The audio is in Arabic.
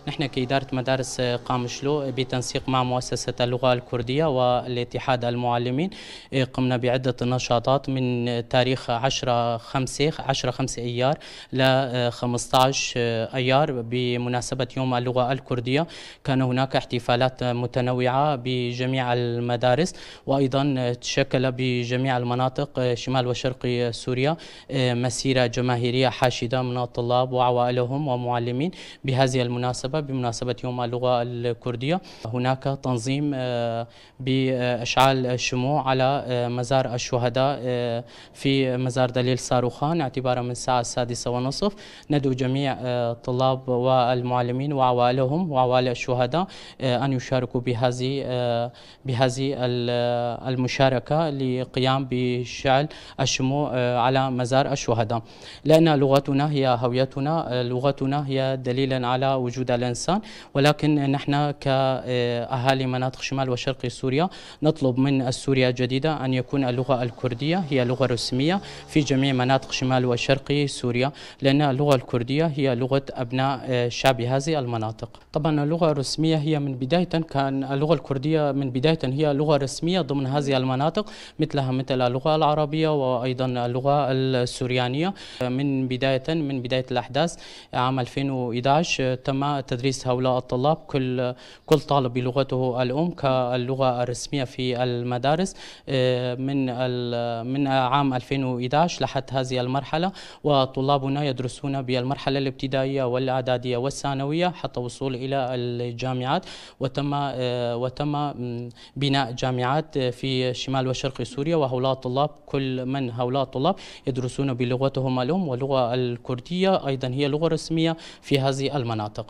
نحن كإدارة مدارس قامشلو بتنسيق مع مؤسسة اللغة الكردية والاتحاد المعلمين قمنا بعدة نشاطات من تاريخ 10/5 أيار ل 15 أيار بمناسبة يوم اللغة الكردية. كان هناك احتفالات متنوعة بجميع المدارس، وأيضا تشكل بجميع المناطق شمال وشرق سوريا مسيرة جماهيرية حاشدة من الطلاب وعوائلهم ومعلمين بهذه المناسبة، بمناسبة يوم اللغة الكردية. هناك تنظيم بإشعال الشموع على مزار الشهداء في مزار دليل صاروخان اعتبارا من الساعة 6:30. ندعو جميع الطلاب والمعلمين وعوائلهم وعوائل الشهداء أن يشاركوا بهذه المشاركة للقيام بشعل الشموع على مزار الشهداء، لأن لغتنا هي هويتنا، لغتنا هي دليلا على وجود الإنسان. ولكن نحن كأهالي مناطق شمال وشرق سوريا نطلب من سوريا الجديدة أن يكون اللغة الكردية هي لغة رسمية في جميع مناطق شمال وشرق سوريا، لأن اللغة الكردية هي لغة أبناء شعب هذه المناطق. طبعا اللغة الرسمية هي من بداية كان اللغة الكردية من بداية هي لغة رسمية ضمن هذه المناطق، مثل اللغة العربية وأيضا اللغة السوريانية. من بداية الأحداث عام 2011 تم تدريس هؤلاء الطلاب كل طالب بلغته الأم كاللغة الرسمية في المدارس من عام 2011 لحد هذه المرحلة، وطلابنا يدرسون بالمرحلة الابتدائية والإعدادية والثانوية حتى الوصول إلى الجامعات. وتم بناء جامعات في شمال وشرق سوريا، وهؤلاء الطلاب كل من هؤلاء الطلاب يدرسون بلغتهم الأم، واللغة الكردية أيضا هي لغة رسمية في هذه المناطق.